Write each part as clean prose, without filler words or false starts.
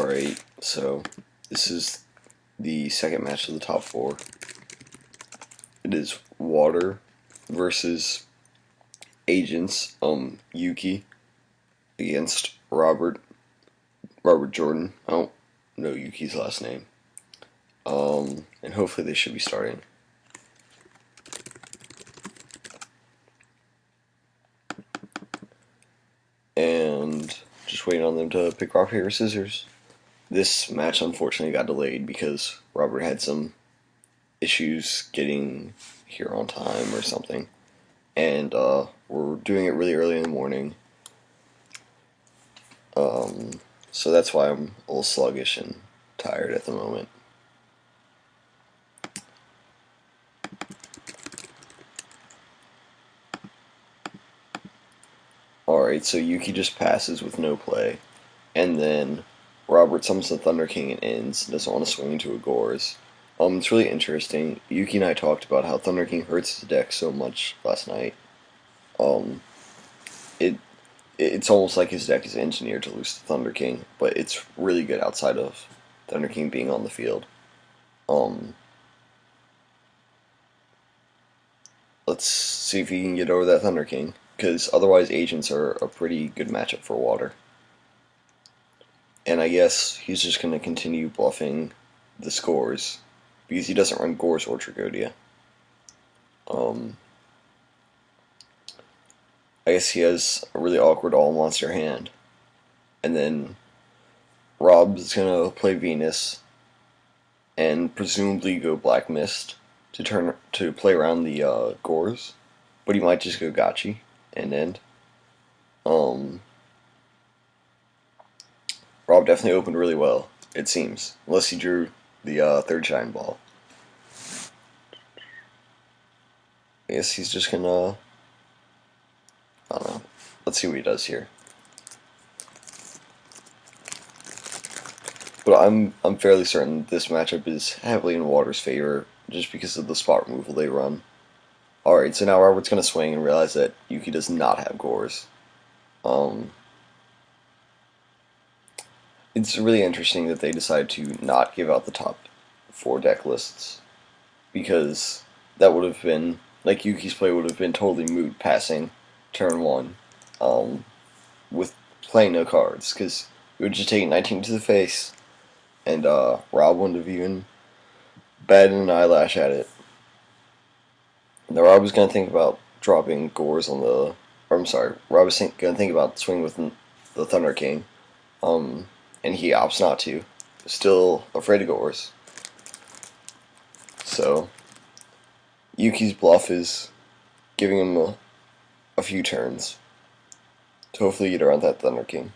Alright, so this is the second match of the top four. It is Water versus Agents, Yuki against Robert Jordan. I don't know Yuki's last name. And hopefully they should be starting. And just waiting on them to pick rock, paper, scissors. This match unfortunately got delayed because Robert had some issues getting here on time or something. And we're doing it really early in the morning. So that's why I'm a little sluggish and tired at the moment. Alright, so Yuki just passes with no play. And then Robert summons the Thunder King and ends. Doesn't want to swing into a Gores. It's really interesting. Yuki and I talked about how Thunder King hurts his deck so much last night. It's almost like his deck is engineered to lose to Thunder King, but it's really good outside of Thunder King being on the field. Let's see if he can get over that Thunder King, because otherwise Agents are a pretty good matchup for Water. And I guess he's just going to continue bluffing the scores, because he doesn't run Gores or Tragodia. I guess he has a really awkward all-monster hand. And then Rob's going to play Venus and presumably go Black Mist to play around the Gores. But he might just go Gotchi and end. Rob definitely opened really well, it seems. Unless he drew the third Shine Ball. I guess he's just gonna... I don't know. Let's see what he does here. But I'm fairly certain this matchup is heavily in Water's favor, just because of the spot removal they run. Alright, so now Robert's gonna swing and realize that Yuki does not have Gores. It's really interesting that they decide to not give out the top 4 deck lists, because that would have been, like, Yuki's play would have been totally moot passing turn 1 with playing no cards, because it would just take 19 to the face, and Rob wouldn't have even batted an eyelash at it. Now Rob was going to think about dropping Gores on the... Or, I'm sorry, Rob was going to think about swinging with the Thunder King, and he opts not to. Still afraid of Gores. So, Yuki's bluff is giving him a few turns to hopefully get around that Thunder King.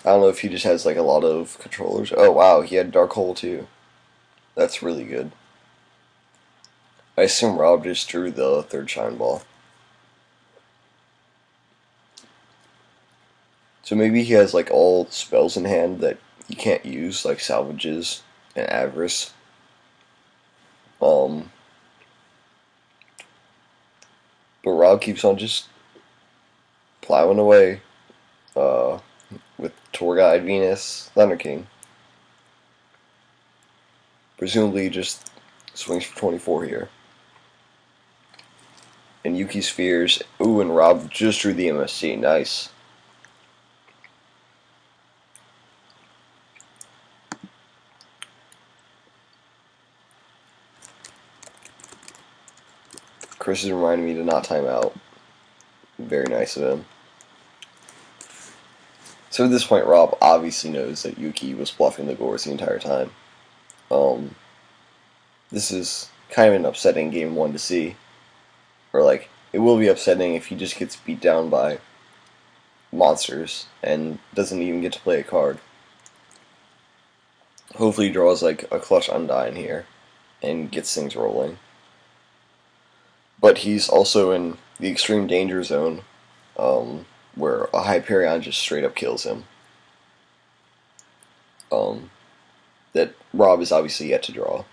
I don't know if he just has like a lot of controllers. Oh wow, he had Dark Hole too. That's really good. I assume Rob just drew the third Shine Ball. So maybe he has like all spells in hand that you can't use, like Salvages and Avarice. But Rob keeps on just plowing away with Tour Guide, Venus, Thunder King. Presumably just swings for 24 here. And Yuki Spheres. Ooh, and Rob just drew the MSC. Nice. Chris is reminding me to not time out. Very nice of him. So at this point, Rob obviously knows that Yuki was bluffing the Gores the entire time. This is kind of an upsetting game 1 to see. Or like, it will be upsetting if he just gets beat down by monsters and doesn't even get to play a card. Hopefully he draws like a clutch Undyne here and gets things rolling. But he's also in the extreme danger zone, where a Hyperion just straight up kills him. That Rob is obviously yet to draw.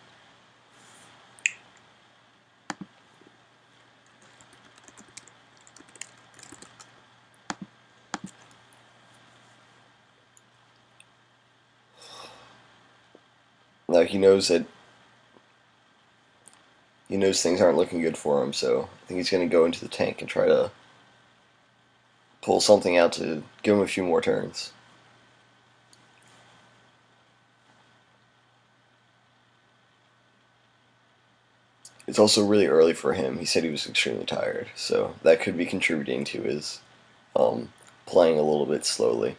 Now he knows things aren't looking good for him, so I think he's going to go into the tank and try to pull something out to give him a few more turns. It's also really early for him. He said he was extremely tired, so that could be contributing to his playing a little bit slowly.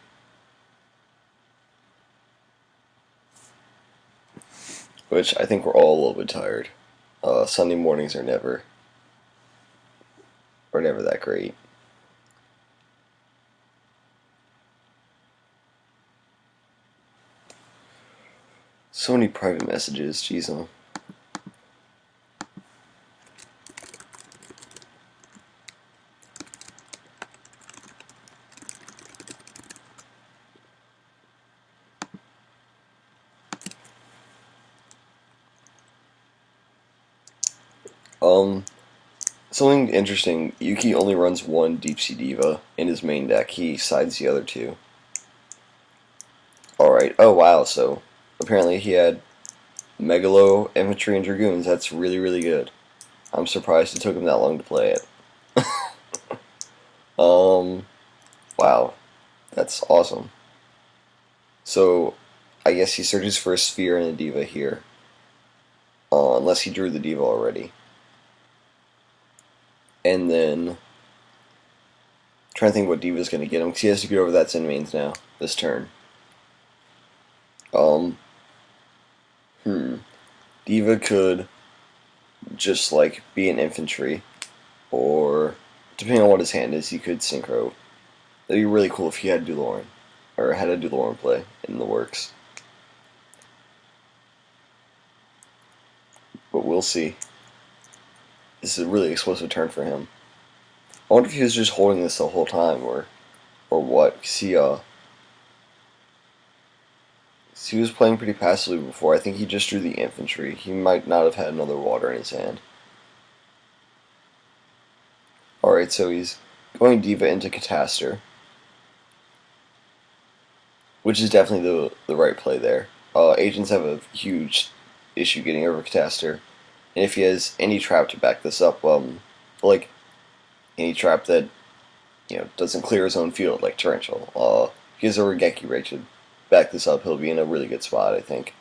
Which I think we're all a little bit tired. Sunday mornings are never that great. So many private messages, jeez. Something interesting, Yuki only runs one Deep Sea Diva in his main deck. He sides the other two. Alright, oh wow, so apparently he had Megalo, Infantry, and Dragoons. That's really, really good. I'm surprised it took him that long to play it. Wow. That's awesome. So, I guess he searches for a Sphere and a Diva here. Unless he drew the Diva already. And then, trying to think what Diva's going to get him, because he has to get over that Sin Mains now, this turn. Diva could just, like, be an infantry, or, depending on what his hand is, he could Synchro. That'd be really cool if he had Dueling, or had a Dueling play in the works. But we'll see. This is a really explosive turn for him. I wonder if he was just holding this the whole time, or what. Cause he was playing pretty passively before. I think he just drew the infantry. He might not have had another water in his hand. Alright, so he's going Diva into Cataster, which is definitely the right play there. Agents have a huge issue getting over Cataster. And if he has any trap to back this up, like any trap that doesn't clear his own field, like Torrential, if he has a Regeki Ray to back this up, he'll be in a really good spot, I think.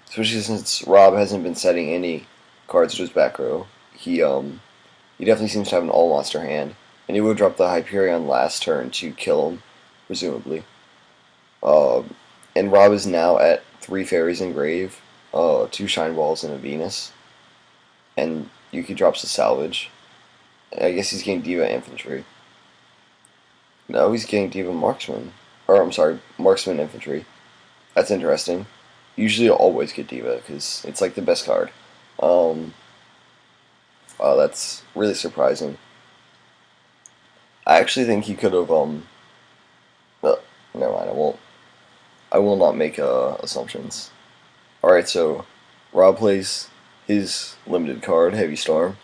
Especially since Rob hasn't been setting any cards to his back row. He definitely seems to have an all monster hand, and he will drop the Hyperion last turn to kill him, presumably. And Rob is now at 3 Fairies in Grave, 2 Shine Balls, and a Venus. And Yuki drops a Salvage. I guess he's getting Diva Infantry. No, he's getting Diva Marksman. Or, I'm sorry, Marksman Infantry. That's interesting. Usually I'll always get Diva, because it's like the best card. That's really surprising. I actually think he could have, never mind, I will not make, assumptions. Alright, so, Rob plays his limited card, Heavy Storm.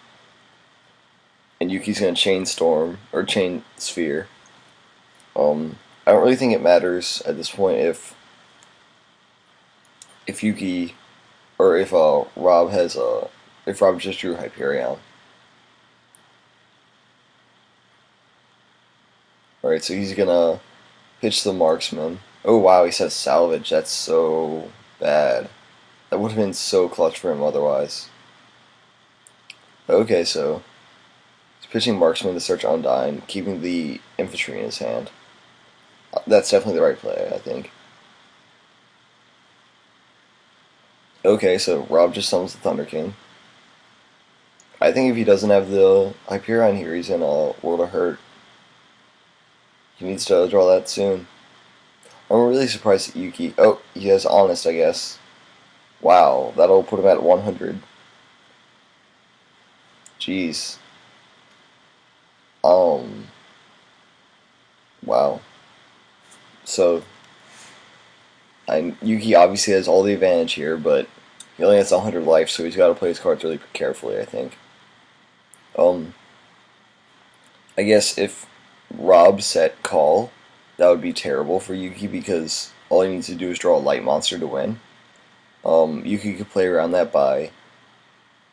And Yuki's gonna Chain Storm, or Chain Sphere. I don't really think it matters at this point if Yuki, or if Rob has if Rob just drew Hyperion. Alright, so he's gonna pitch the Marksman. Oh wow, he says Salvage. That's so bad. That would have been so clutch for him otherwise. Okay, so he's pitching Marksman to search Undyne, keeping the infantry in his hand. That's definitely the right play, I think. Okay, so Rob just summons the Thunder King. I think if he doesn't have the Hyperion here, he's in a world of hurt. He needs to draw that soon. I'm really surprised that Yuki... Oh, he has Honest, I guess. Wow, that'll put him at 100. Jeez. Wow. So, Yuki obviously has all the advantage here, but he only has 100 life, so he's got to play his cards really carefully, I think. I guess if Rob set Call, that would be terrible for Yuki because all he needs to do is draw a light monster to win. Yuki could play around that by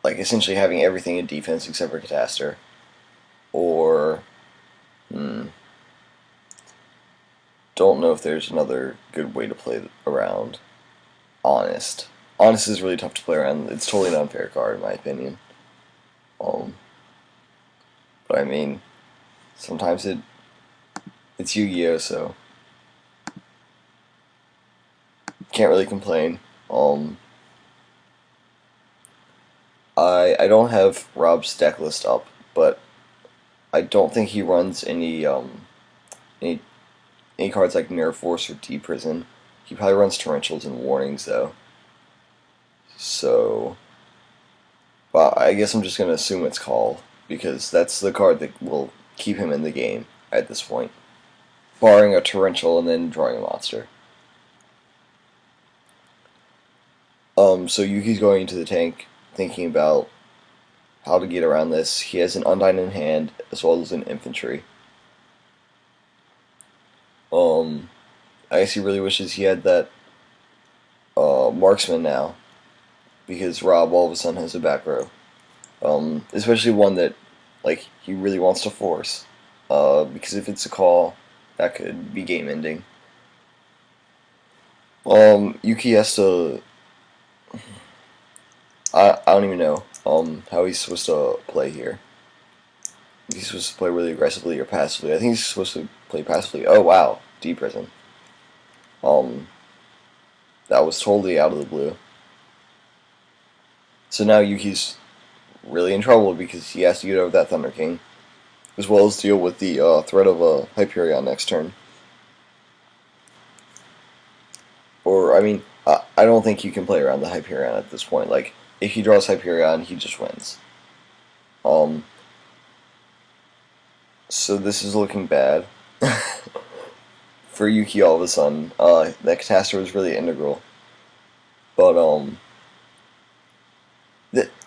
like essentially having everything in defense except for Catastor. Or don't know if there's another good way to play around Honest. Honest is really tough to play around. It's totally an unfair card in my opinion. Um, but I mean, sometimes it's Yu-Gi-Oh, so can't really complain. I don't have Rob's deck list up, but I don't think he runs any any cards like Nerve Force or Deep Prison. He probably runs Torrentials and Warnings though. So, well, I guess I'm just gonna assume it's Call because that's the card that will keep him in the game at this point, barring a Torrential and then drawing a monster. So Yuki's going into the tank, thinking about how to get around this. He has an Undyne in hand as well as an Infantry. I guess he really wishes he had that Marksman now, because Rob all of a sudden has a back row. Especially one that like he really wants to force. Because if it's a call, that could be game ending. Yuki has to. I don't even know how he's supposed to play here. He's supposed to play really aggressively or passively. I think he's supposed to play passively. Oh wow, Deep Prison. That was totally out of the blue. So now Yuki's really in trouble because he has to get over that Thunder King, as well as deal with the threat of a Hyperion next turn. Or, I mean, I don't think you can play around the Hyperion at this point. Like, if he draws Hyperion, he just wins. So this is looking bad for Yuki all of a sudden. That Catastrophe was really integral. But,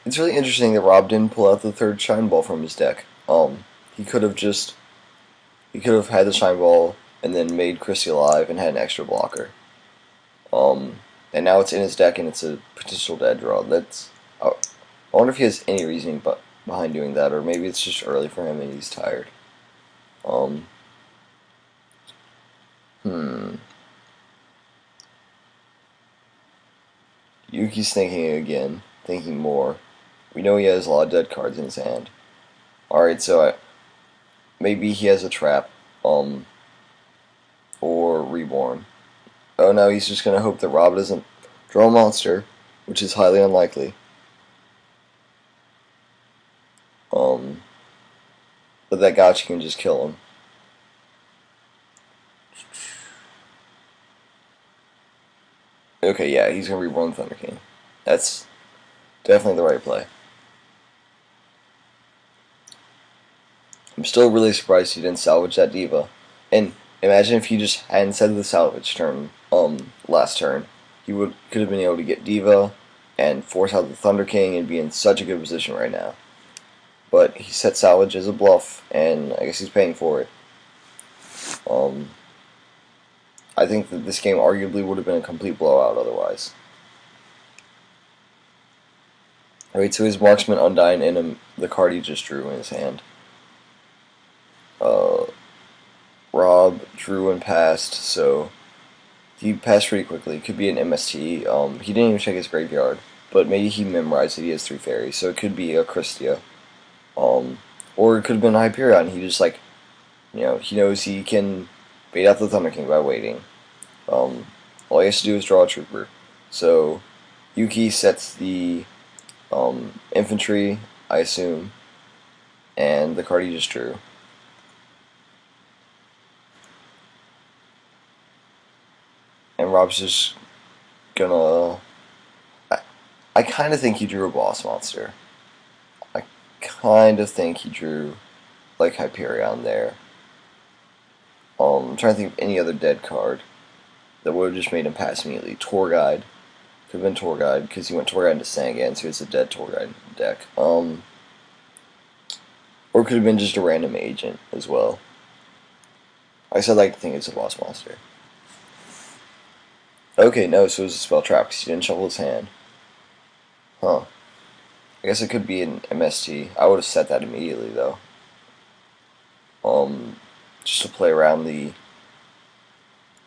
it's really interesting that Rob didn't pull out the third Shine Ball from his deck. He could have had the Shine Ball and then made Chrissy alive and had an extra blocker. And now it's in his deck and it's a potential dead draw. I wonder if he has any reasoning behind doing that, or maybe it's just early for him and he's tired. Yuki's thinking again, thinking more. We know he has a lot of dead cards in his hand. Alright, so maybe he has a trap, or Reborn. Oh no, he's just gonna hope that Rob doesn't draw a monster, which is highly unlikely. But that gotcha can just kill him. Okay, yeah, he's gonna Reborn Thunder King. That's definitely the right play. I'm still really surprised he didn't salvage that Diva. And imagine if he just hadn't said the salvage turn, last turn. He could have been able to get Diva and force out the Thunder King and be in such a good position right now. But he set salvage as a bluff, and I guess he's paying for it. I think that this game arguably would have been a complete blowout otherwise. Alright, so his Marksman Undyne and the card he just drew in his hand. Rob drew and passed, so he passed pretty quickly. It could be an MST. He didn't even check his graveyard, but maybe he memorized that he has 3 fairies, so it could be a Christia. Or it could have been a Hyperion. He just, like, he knows he can bait out the Thunder King by waiting. All he has to do is draw a Trooper. So Yuki sets the Infantry, I assume, and the card he just drew. And Rob's just gonna... I kind of think he drew a boss monster. I kind of think he drew, like, Hyperion there. I'm trying to think of any other dead card that would have just made him pass immediately. Tour Guide. Could have been Tour Guide, because he went Tour Guide into Sangan, so it's a dead Tour Guide deck. Or it could have been just a random agent as well. I guess I'd like to think it's a boss monster. Okay, no, so it was a spell trap because he didn't shuffle his hand. Huh. I guess it could be an MST. I would have set that immediately, though. Um, just to play around the...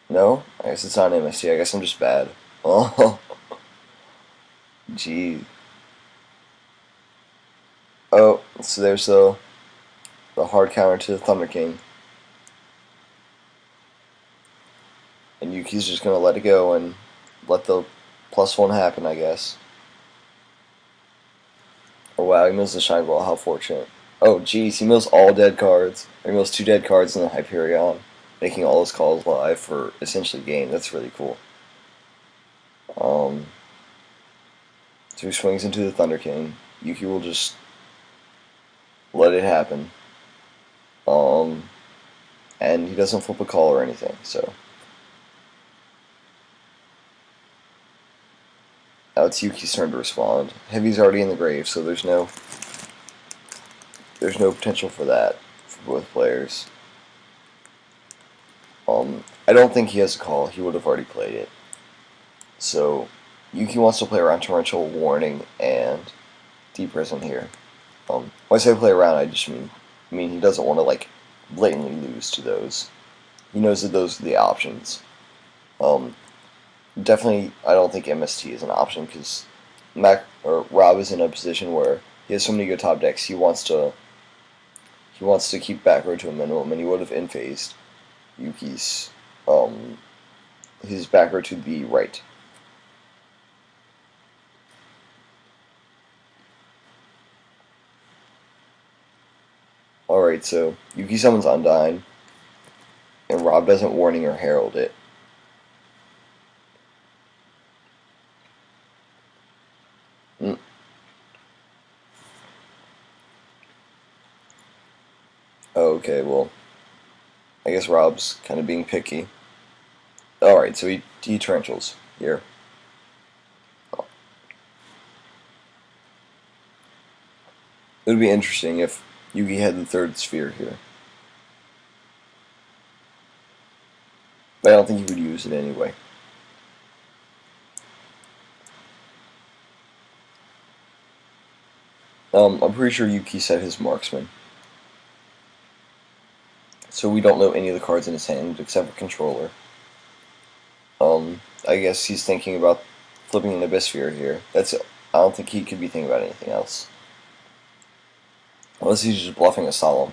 No? I guess it's not an MST. I guess I'm just bad. Oh, gee. Oh, so there's the hard counter to the Thunder King. And Yuki's just gonna let it go and let the +1 happen, I guess. Oh wow, he mills the Shine Ball, how fortunate. Oh geez, he mills all dead cards. Or he mills 2 dead cards in the Hyperion, making all his calls live for essentially game. That's really cool. Um, so he swings into the Thunder King. Yuki will just let it happen. Um, and he doesn't flip a call or anything, so. Now it's Yuki's turn to respond. Heavy's already in the grave, so there's no potential for that for both players. I don't think he has a call. He would have already played it. So Yuki wants to play around Torrential Warning and Deep Prison here. When I say play around, I just mean he doesn't want to like blatantly lose to those. He knows that those are the options. Definitely, I don't think MST is an option because Rob is in a position where he has so many good top decks. He wants to keep back row to a minimum, and he would have in-phased Yuki's his back row to the right. Alright, so Yuki summons Undyne, and Rob doesn't warning or herald it. Mm. Okay, well, I guess Rob's kind of being picky. Alright, so he torrentials here. It would be interesting if Yuki had the third sphere here. But I don't think he would use it anyway. I'm pretty sure Yuki set his marksman. So we don't know any of the cards in his hand except for controller. I guess he's thinking about flipping an Abyss Sphere here. That's it. I don't think he could be thinking about anything else. Unless he's just bluffing a Solemn.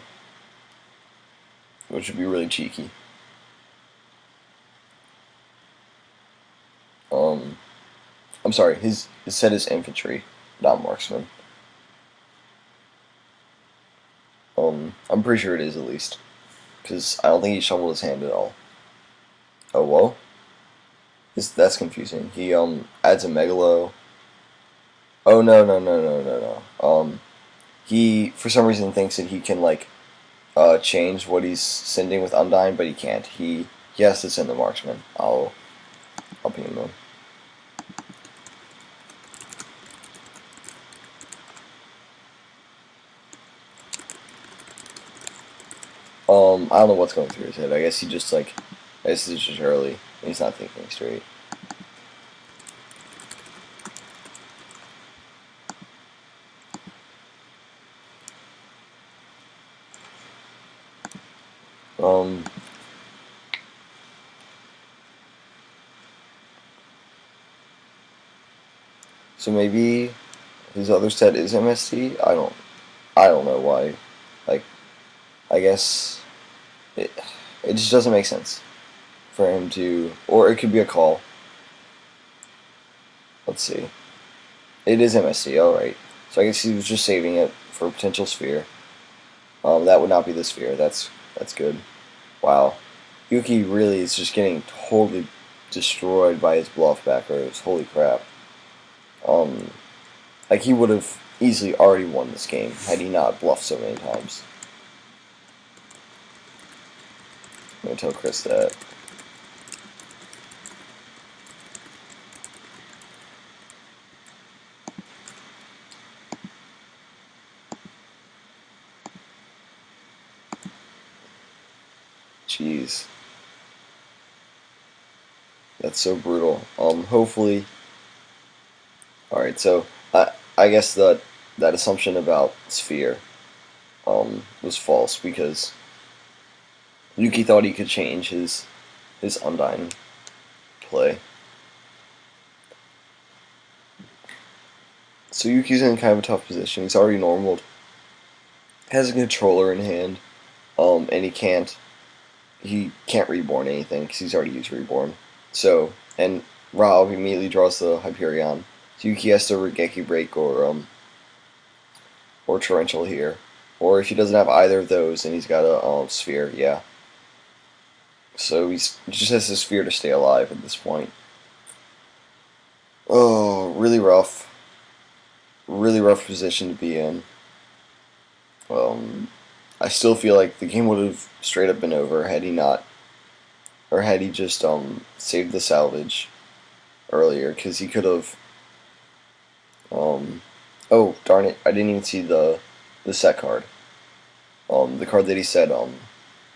Which would be really cheeky. I'm sorry, his set is infantry, not marksman. I'm pretty sure it is at least. Because I don't think he shuffled his hand at all. Oh, whoa. That's confusing. He adds a Megalo. Oh no no no no no no. He for some reason thinks that he can like change what he's sending with Undyne, but he can't. He has to send the marksman. I'll ping him in. I don't know what's going through his head. I guess he just like I guess it's just early and he's not thinking straight. Um so maybe his other set is MST? I don't know why. Like I guess it just doesn't make sense for him to, or it could be a call. Let's see. It is MST, alright. So I guess he was just saving it for a potential sphere. That would not be the sphere. That's good. Wow. Yuki really is just getting totally destroyed by his bluff back rows. Holy crap. Like he would have easily already won this game had he not bluffed so many times. I'm gonna tell Chris that. Jeez. That's so brutal. Hopefully, all right. So I guess that assumption about Sphere was false because Yuki thought he could change his Undyne play. So Yuki's in kind of a tough position. He's already normaled, has a controller in hand, and he can't reborn anything because he's already used reborn. So and Rob immediately draws the Hyperion. So Yuki has to Regeki break or Torrential here, or if he doesn't have either of those, then he's got a Sphere. Yeah. So he just has the Sphere to stay alive at this point. Oh, really rough position to be in. I still feel like the game would have straight up been over had he not, or had he just saved the salvage earlier, because he could have. Oh darn it! I didn't even see the set card. The card that he said.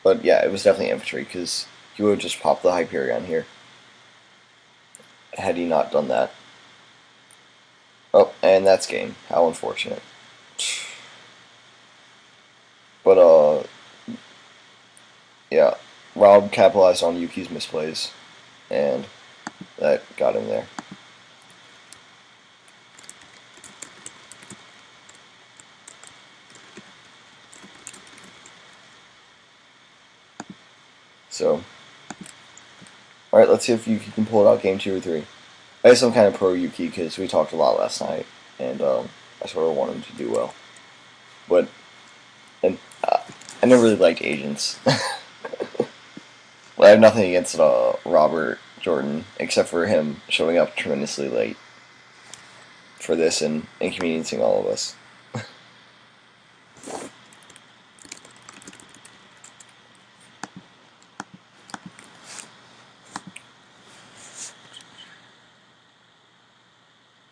But yeah, it was definitely infantry because he would have just popped the Hyperion here had he not done that. Oh, and that's game. How unfortunate. But yeah, Rob capitalized on Yuki's misplays, and that got him there. So, alright, let's see if Yuki can pull it out game 2 or 3. I guess I'm kind of pro Yuki because we talked a lot last night, and I sort of want him to do well. But, and I never really liked agents. I have nothing against Robert Jordan, except for him showing up tremendously late for this and inconveniencing all of us.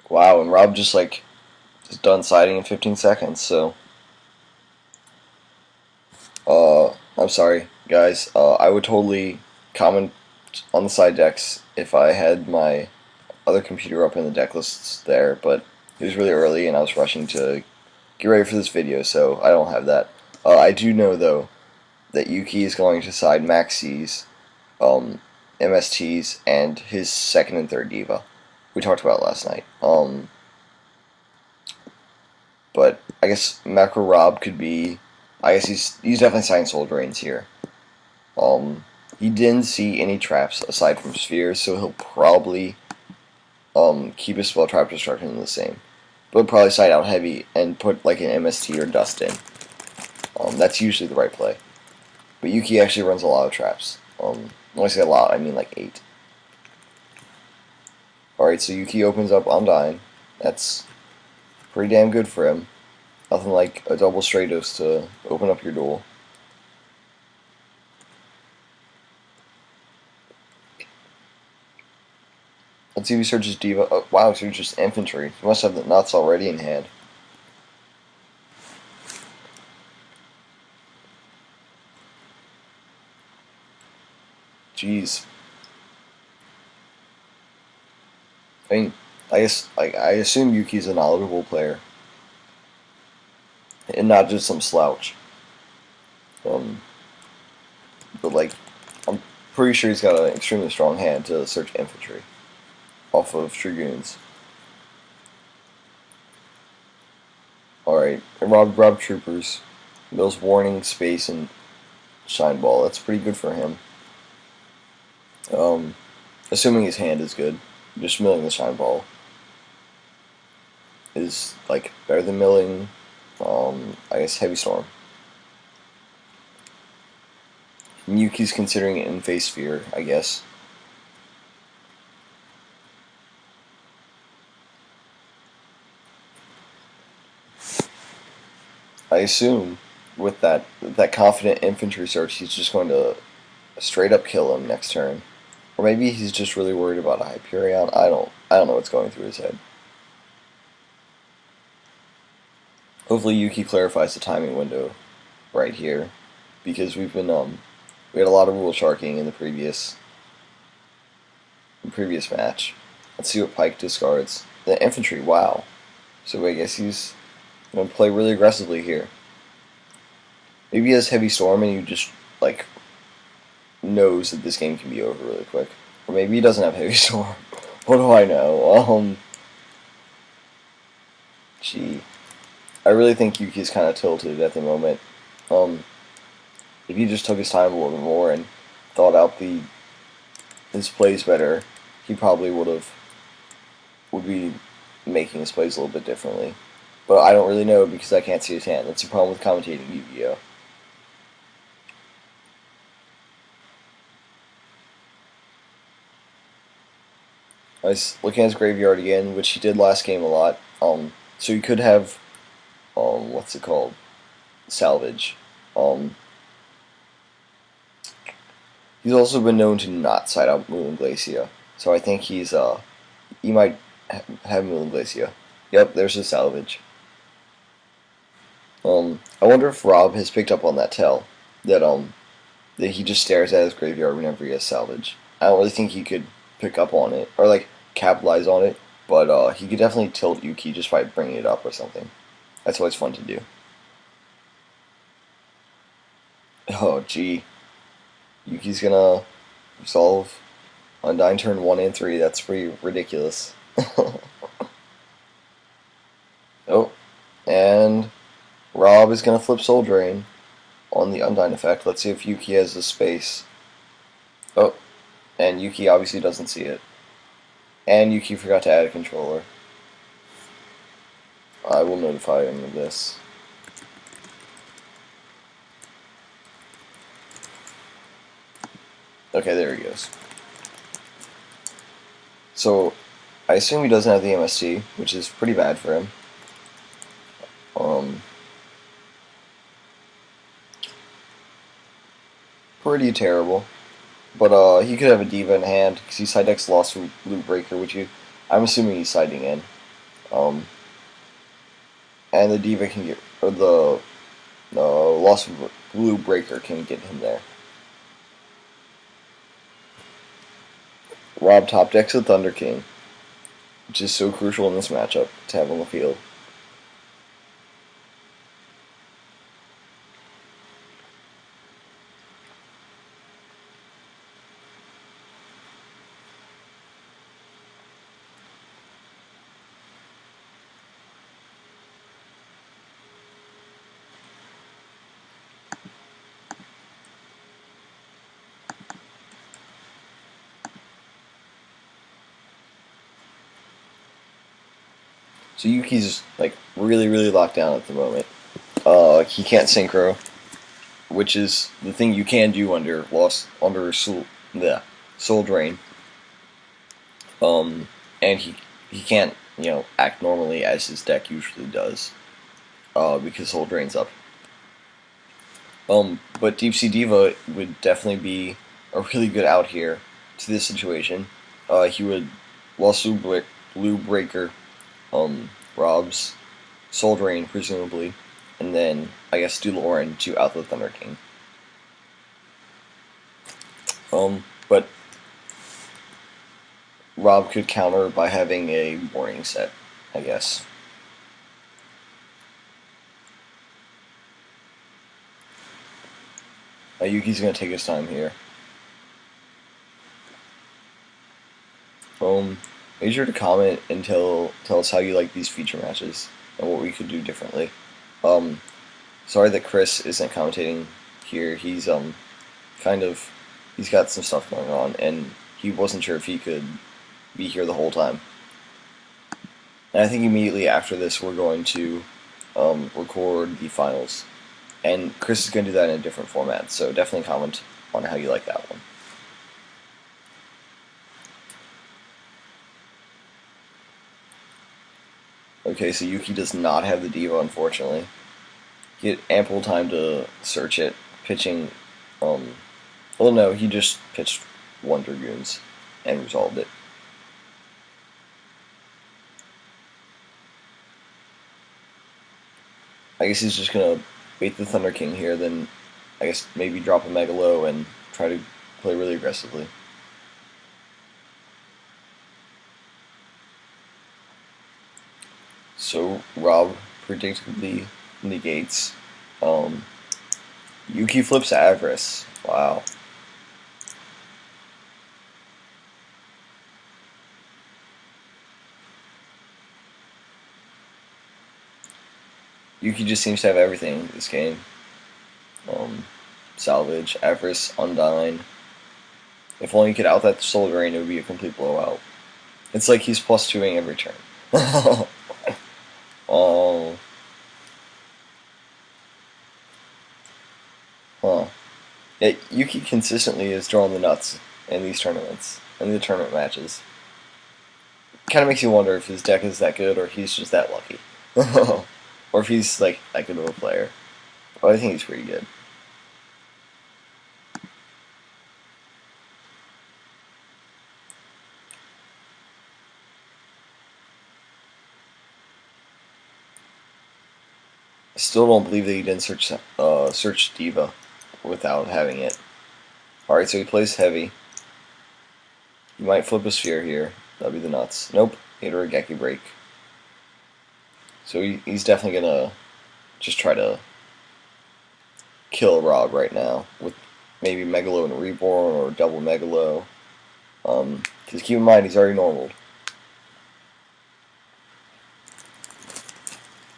Wow, and Rob just done siding in 15 seconds, so I'm sorry, guys. I would totally comment on the side decks if I had my other computer up in the deck lists there, but it was really early and I was rushing to get ready for this video, so I don't have that. I do know, though, that Yuki is going to side Maxi's, MSTs, and his second and third diva. We talked about it last night. But I guess Macro Rob could be. I guess he's definitely siding Soul Drains here. He didn't see any traps aside from spheres, so he'll probably keep his spell trap destruction the same, but probably side out heavy and put like an MST or dust in. That's usually the right play. But Yuki actually runs a lot of traps. When I say a lot, I mean like 8. Alright, so Yuki opens up Undyne. That's pretty damn good for him. Nothing like a double Stratos to open up your duel. Let's see if he searches Diva. Oh, wow, so just infantry. He must have the nuts already in hand. Jeez. I mean, I assume Yuki's a knowledgeable player, and not just some slouch. But like, I'm pretty sure he's got an extremely strong hand to search infantry off of Dragoons. Alright, and Rob Troopers. Those Warning, Space, and Shine Ball. That's pretty good for him. Assuming his hand is good. Just milling the Shine Ball is like better than milling, I guess, Heavy Storm. Yuki's considering it in Face Sphere, I guess. I assume with that confident infantry search, he's just going to straight up kill him next turn, or maybe he's just really worried about a Hyperion. I don't know what's going through his head. Hopefully Yuki clarifies the timing window right here, because we had a lot of rule sharking in the previous the previous match. Let's see what Pike discards. The infantry, wow. So I guess he's going to play really aggressively here. Maybe he has Heavy Storm and he just, like, knows that this game can be over really quick. Or maybe he doesn't have Heavy Storm. What do I know? Gee. I really think Yuki's kind of tilted at the moment. If he just took his time a little bit more and thought out his plays better, he probably would be making his plays a little bit differently. But I don't really know because I can't see his hand. That's the problem with commentating Yu-Gi-Oh! I was looking at his graveyard again, which he did last game a lot. So he could have, what's it called? Salvage. He's also been known to not side out Moon Glacia. So I think he might have Moon Glacia. Yep, there's his salvage. I wonder if Rob has picked up on that tell that he just stares at his graveyard whenever he has salvage. I don't really think he could pick up on it or like capitalize on it, but he could definitely tilt Yuki just by bringing it up or something. That's always fun to do. Oh gee, Yuki's gonna resolve Undyne turn 1 and 3. That's pretty ridiculous. Oh, and Rob is going to flip Soul Drain on the Undyne effect. Let's see if Yuki has the space. Oh, and Yuki obviously doesn't see it. And Yuki forgot to add a controller. I will notify him of this. Okay, there he goes. So, I assume he doesn't have the MST, which is pretty bad for him. Pretty terrible. But he could have a Diva in hand, because he side decks Lost Blue Breaker, which I'm assuming he's siding in. And the Diva can get, or the Lost Blue Breaker can get him there. Rob top decks a Thunder King, which is so crucial in this matchup to have on the field. So Yuki's like really locked down at the moment. He can't synchro, which is the thing you can do under Soul Drain. And he can't act normally as his deck usually does, because Soul Drain's up. But Deep Sea Diva would definitely be a really good out here to this situation. He would Lost Blue Breaker, Rob's Soul Drain, presumably, and then, I guess, do Lauren to out the Thunder King. But Rob could counter by having a warning set, I guess. Yuki's gonna take his time here. Make sure to comment and tell us how you like these feature matches and what we could do differently. Sorry that Chris isn't commentating here. He's he's got some stuff going on and he wasn't sure if he could be here the whole time. And I think immediately after this we're going to record the finals. And Chris is going to do that in a different format, so definitely comment on how you like that one. Okay, so Yuki does not have the Diva, unfortunately. He had ample time to search it, pitching, well no, he just pitched 1 Dragoons and resolved it. I guess he's just gonna bait the Thunder King here, then I guess maybe drop a Megalo and try to play really aggressively. So Rob predictably negates. Um, Yuki flips Avarice. Wow. Yuki just seems to have everything in this game. Salvage, Avarice, Undyne. If only he could out that Soul Drain, it would be a complete blowout. It's like he's plus 2ing every turn. Oh. Huh. Yeah, Yuki consistently is drawing the nuts in these tournaments, in the tournament matches. Kind of makes you wonder if his deck is that good or if he's just that lucky. Or if he's like that good of a player. Oh, I think he's pretty good. I still don't believe that he didn't search Diva without having it. Alright, so he plays heavy. He might flip a sphere here. That'd be the nuts. Nope. Hit or a Geki break. So he's definitely gonna just try to kill Rob right now with maybe Megalo and Reborn or double Megalo. Because keep in mind, he's already normaled.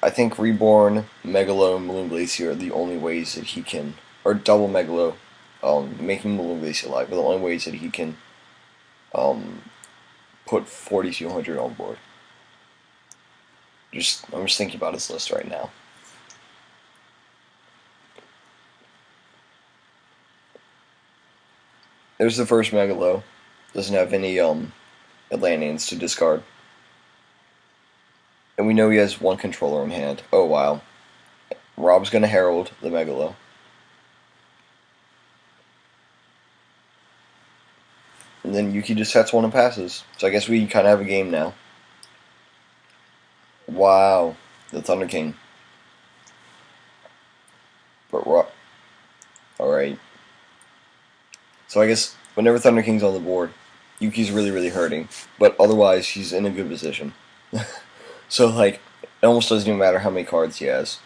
I think Reborn, Megalo, and Balloon Glacier are the only ways that he can, or double Megalo, making Balloon Glacier alive, are the only ways that he can put 4,200 on board. I'm just thinking about his list right now. There's the first Megalo. Doesn't have any Atlanteans to discard. And we know he has one controller in hand. Oh wow. Rob's gonna herald the Megalo. And then Yuki just sets one and passes. So I guess we kind of have a game now. Wow. The Thunder King. But Rob. Alright. So I guess whenever Thunder King's on the board, Yuki's really, really hurting. But otherwise, he's in a good position. So, like, it almost doesn't even matter how many cards he has.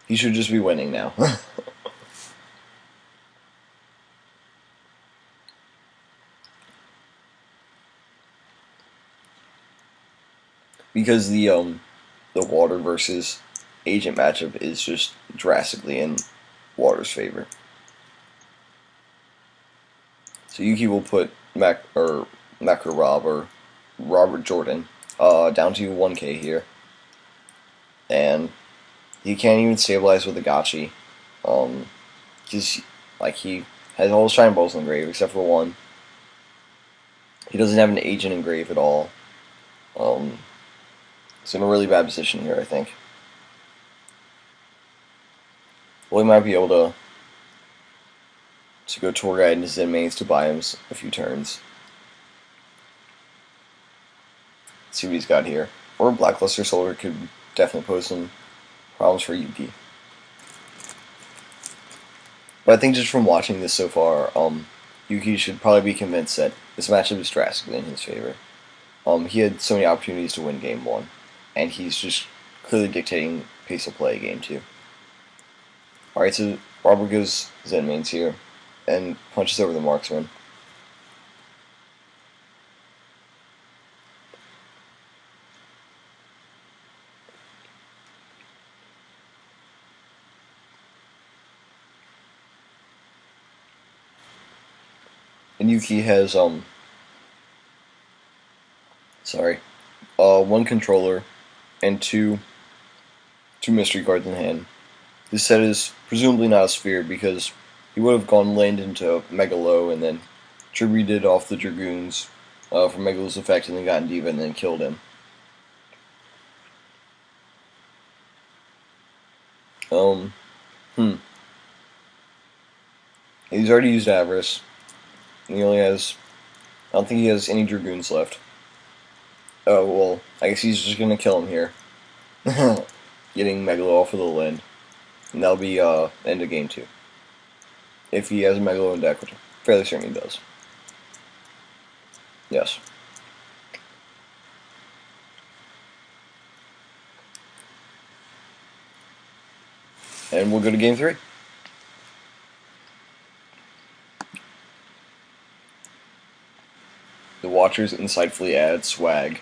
He should just be winning now. Because the Water versus Agent matchup is just drastically in Water's favor. So Yuki will put Macro Rob or Robert Jordan down to 1k here. And he can't even stabilize with the Gotchi. Because like he has all his Shine Balls in grave except for one. He doesn't have an agent in grave at all. He's in a really bad position here, I think. Well, he might be able to go Tour Guide into Zen Mains to buy him a few turns. Let's see what he's got here. Or Blackluster Soldier could definitely pose some problems for Yuki. But I think just from watching this so far, Yuki should probably be convinced that this matchup is drastically in his favor. He had so many opportunities to win Game 1, and he's just clearly dictating pace of play Game 2. Alright, so Robert goes Zen Mains here, and punches over the Marksman. And Yuki has, one controller and two mystery cards in hand. This set is presumably not a sphere because he would have gone land into Megalo and then tributed off the Dragoons from Megalo's effect and then gotten Diva and then killed him. He's already used Avarice. He only has... I don't think he has any Dragoons left. Oh, well, I guess he's just gonna kill him here. Getting Megalo off of the land. And that'll be end of Game 2. If he has a Megalo in deck, which I'm fairly certain he does. Yes. And we'll go to game 3. The watchers insightfully add swag.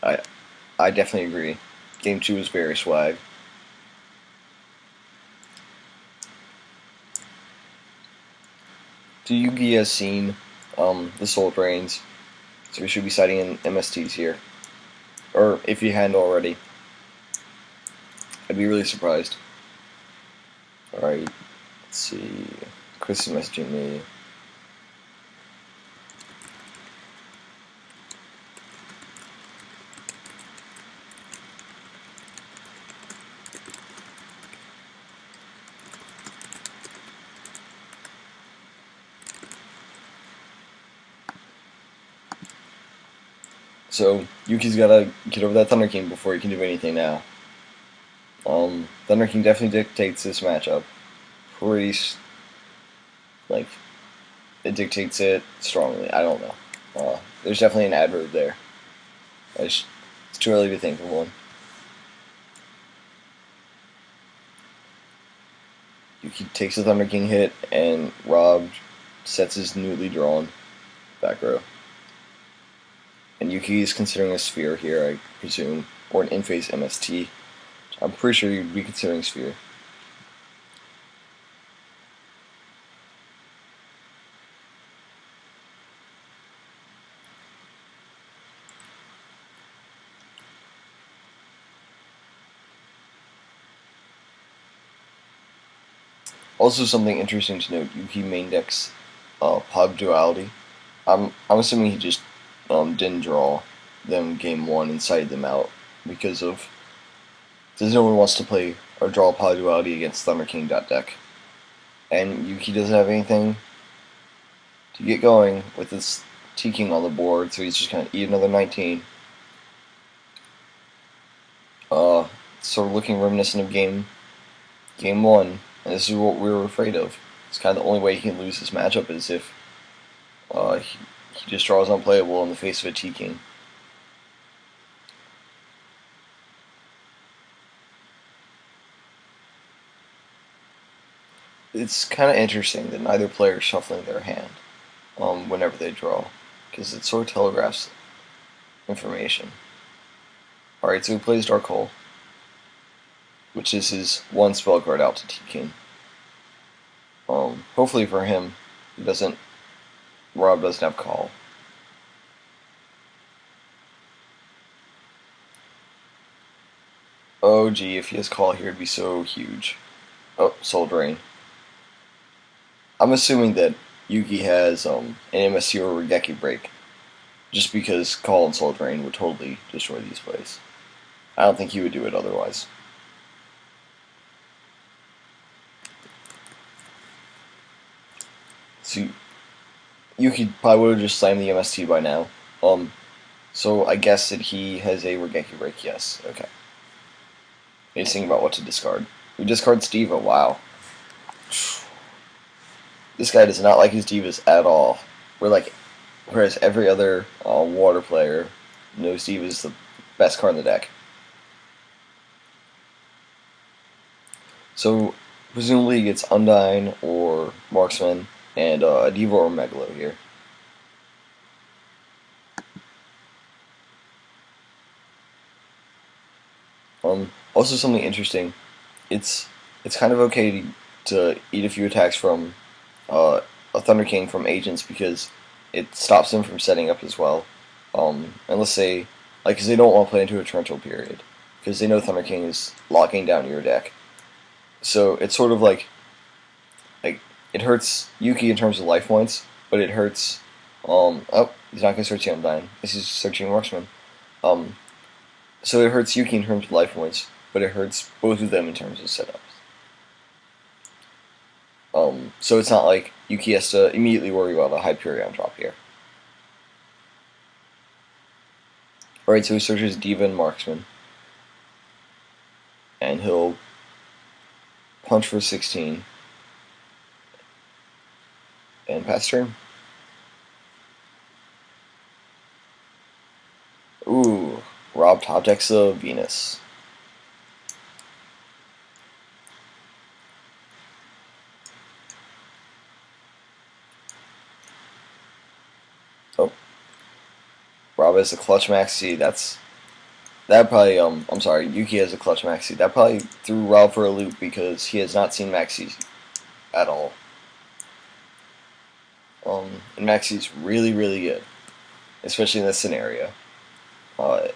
I definitely agree. Game 2 is very swag. So Yugi has seen the Soul Drains, so we should be sighting in MSTs here. Or if you hadn't already. I'd be really surprised. Alright, let's see. Chris is messaging me. So Yuki's gotta get over that Thunder King before he can do anything now. Thunder King definitely dictates this matchup. Pretty, like, it dictates it strongly. I don't know. There's definitely an adverb there. It's too early to think of one. Yuki takes the Thunder King hit, and Rob sets his newly drawn back row. And Yuki is considering a sphere here, I presume, or an in-phase MST. I'm pretty sure you'd be considering sphere. Also, something interesting to note: Yuki main decks Pod Duality. I'm assuming he just didn't draw them game 1 and sighted them out because no one wants to play or draw Pod Duality against Thunder King deck, and Yuki doesn't have anything to get going with this T-King on the board, so he's just gonna eat another 19. Sort of looking reminiscent of game 1. And this is what we were afraid of. It's kind of the only way he can lose this matchup is if he just draws unplayable in the face of a T-King. It's kind of interesting that neither player is shuffling their hand whenever they draw, because it sort of telegraphs information. Alright, so he plays Dark Hole, which is his one spell card out to T-King. Hopefully for him, Rob doesn't have Call. Oh gee, if he has Call here, it'd be so huge. Oh, Soul Drain. I'm assuming that Yuki has an MSC or Regeki Break, just because Call and Soul Drain would totally destroy these plays. I don't think he would do it otherwise. So Yuki probably would have just slammed the MST by now. So I guess that he has a Regeki Break, yes. Okay. He's thinking about what to discard. We discard Steva, wow. This guy does not like his divas at all. Whereas every other water player knows Diva is the best card in the deck. So presumably he gets Undyne or Marksman and a Diva or Megalo here. Also something interesting, it's kind of okay to eat a few attacks from a Thunder King from agents because it stops them from setting up as well. And let's say, because they don't want to play into a torrential period, because they know Thunder King is locking down your deck. So it's sort of like it hurts Yuki in terms of life points, but it hurts. Oh, he's not going to search the Undyne. This is searching Marksman. So it hurts Yuki in terms of life points, but it hurts both of them in terms of setups. So it's not like Yuki has to immediately worry about a Hyperion drop here. Alright, so he searches Diva and Marksman. And he'll punch for 16. And pass turn. Ooh, Rob top decks the Venus. Rob has a clutch maxi. That probably I'm sorry, Yuki has a clutch maxi. That probably threw Rob for a loop because he has not seen maxis at all. And maxi's really good, especially in this scenario. Uh,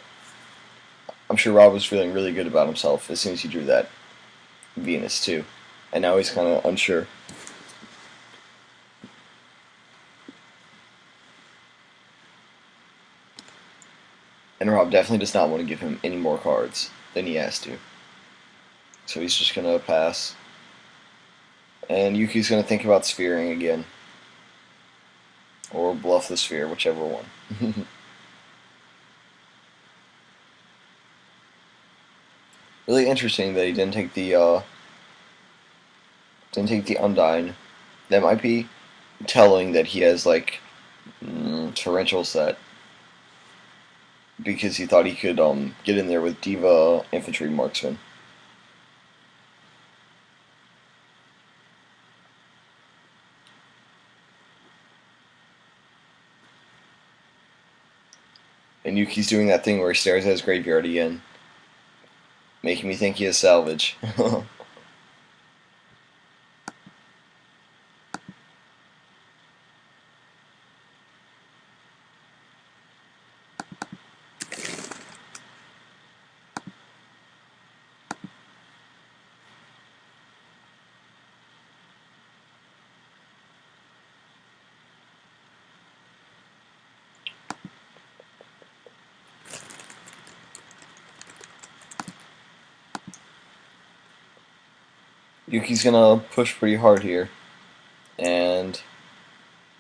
I'm sure Rob was feeling really good about himself as soon as he drew that Venus too, and now he's kind of unsure. And Rob definitely does not want to give him any more cards than he has to. So he's just going to pass. And Yuki's going to think about sphering again. Or bluff the sphere, whichever one. Really interesting that he didn't take the Undyne. That might be telling that he has like torrential set. Because he thought he could get in there with Diva Infantry Marksman. And Yuki's doing that thing where he stares at his graveyard again, making me think he has salvage. Yuki's gonna push pretty hard here, and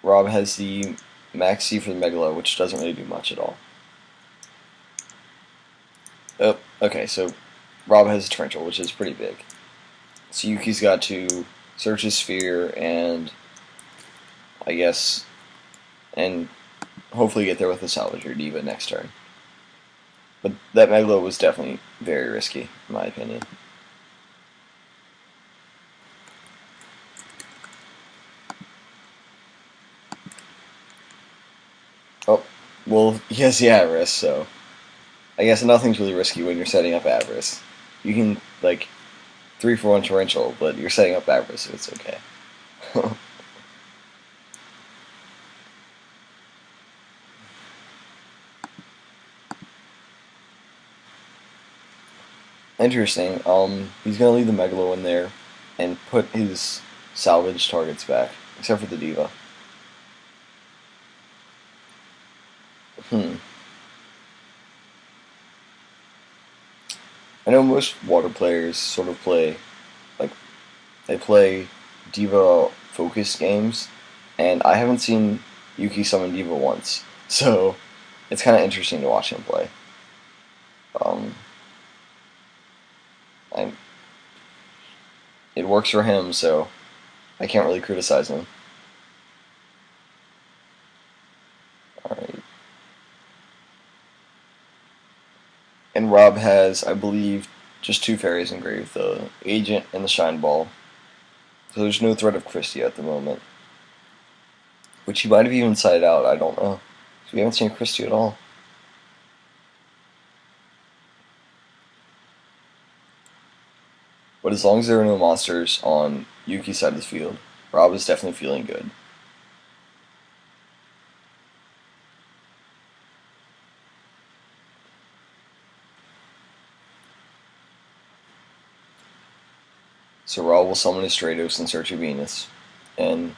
Rob has the Maxi for the Megalo, which doesn't really do much at all. Oh, okay, so Rob has a Torrential, which is pretty big. So Yuki's got to search his sphere and, I guess, and hopefully get there with a Salvage or Diva next turn. But that Megalo was definitely very risky, in my opinion. Oh, well, he has the Avarice, so I guess nothing's really risky when you're setting up Avarice. You can, like, 3 for 1 Torrential, but you're setting up Avarice, so it's okay. Interesting. He's gonna leave the Megalo in there and put his salvage targets back, except for the Diva. I know most water players sort of play, like, they play Diva focused games, and I haven't seen Yuki summon Diva once, so it's kind of interesting to watch him play. It works for him, so I can't really criticize him. Alright. And Rob has, I believe, just 2 fairies engraved, the Agent and the Shine Ball. So there's no threat of Christie at the moment. Which he might have even sided out, I don't know. So we haven't seen Christie at all. But as long as there are no monsters on Yuki's side of the field, Rob is definitely feeling good. So Rob will summon his Stratos in search of Venus, and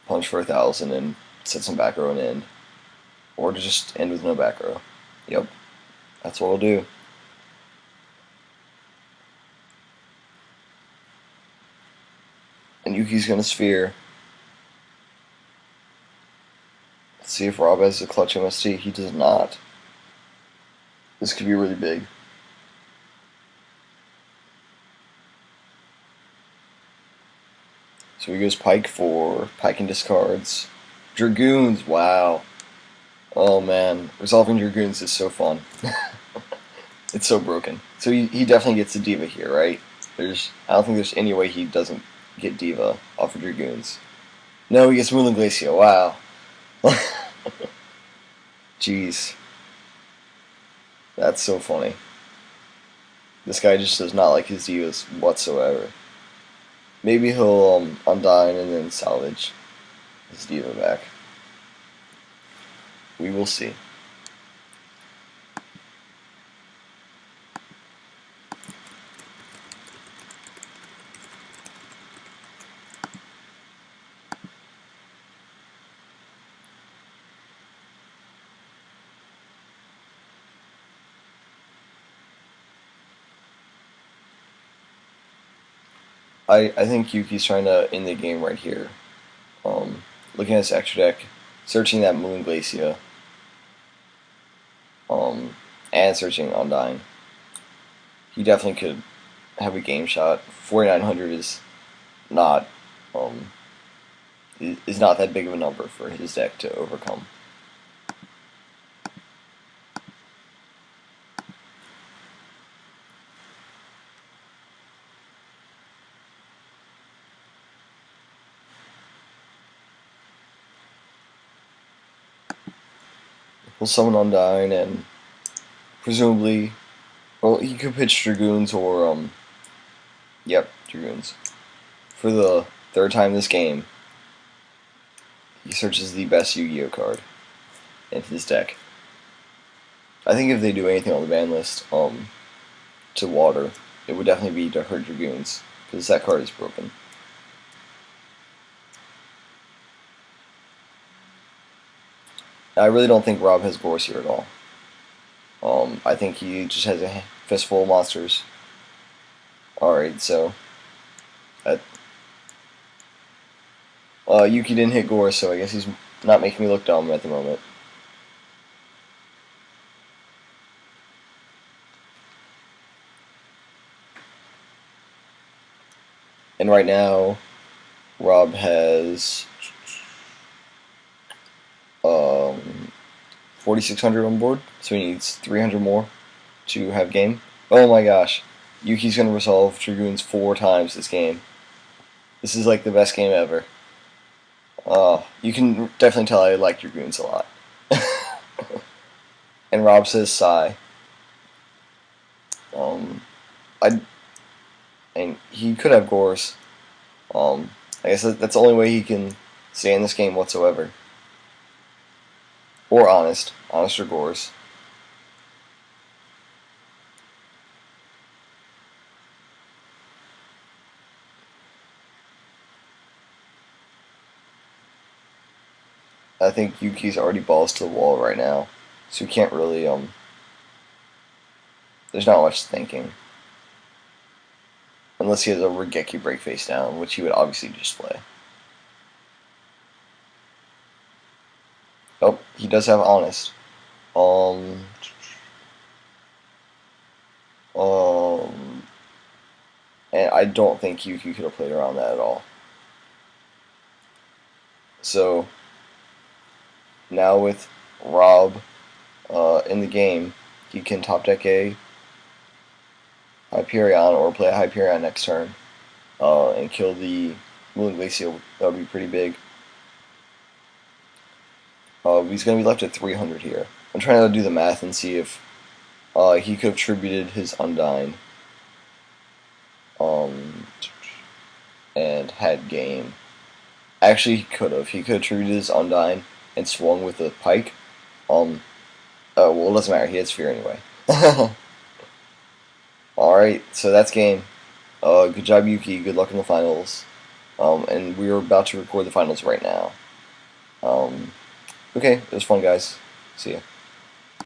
punch for 1,000 and set some back row and end. Or to just end with no back row. Yep, that's what we'll do. And Yuki's gonna sphere. Let's see if Rob has a clutch MST. He does not. This could be really big. So he goes Pike for Pike and discards. Dragoons, wow. Oh man, resolving Dragoons is so fun. It's so broken. So he definitely gets a Diva here, right? I don't think there's any way he doesn't get Diva off of Dragoons. No, he gets Moulin Glacier, wow. Jeez. That's so funny. This guy just does not like his divas whatsoever. Maybe he'll Undyne and then salvage his diva back. We will see. I think Yuki's trying to end the game right here. Looking at his extra deck, searching that Moon Glacia, and searching Undyne. He definitely could have a game shot. 4,900 is not is not that big of a number for his deck to overcome. He'll summon Undyne and presumably, well, he could pitch Dragoons or yep, Dragoons. For the third time this game, he searches the best Yu-Gi-Oh card in his deck. I think if they do anything on the ban list to water, it would definitely be to hurt Dragoons, because that card is broken. I really don't think Rob has Gorse here at all. I think he just has a fistful of monsters. Alright, so Yuki didn't hit Gorse, so I guess he's not making me look dumb at the moment. And right now, Rob has 4,600 on board, so he needs 300 more to have game. Oh my gosh, Yuki's gonna resolve Dragoons 4 times this game. This is like the best game ever. You can definitely tell I like Dragoons a lot. And Rob says sigh. And he could have Gorse. I guess that's the only way he can stay in this game whatsoever. Or Honest or Gorse. I think Yuki's already balls to the wall right now, so he can't really, there's not much thinking. Unless he has a Regeki break face down, which he would obviously just play. Oh, he does have Honest. And I don't think Yuki could have played around that at all. So, now with Rob in the game, he can top deck a Hyperion or play a Hyperion next turn and kill the Moon Glacial. That would be pretty big. He's going to be left at 300 here. I'm trying to do the math and see if he could have tributed his Undyne and had game. Actually, he could have. He could have tributed his Undyne and swung with a Pike. Well, it doesn't matter. He had Sphere anyway. Alright, so that's game. Good job, Yuki. Good luck in the finals. And we're about to record the finals right now. Okay, it was fun, guys. See ya.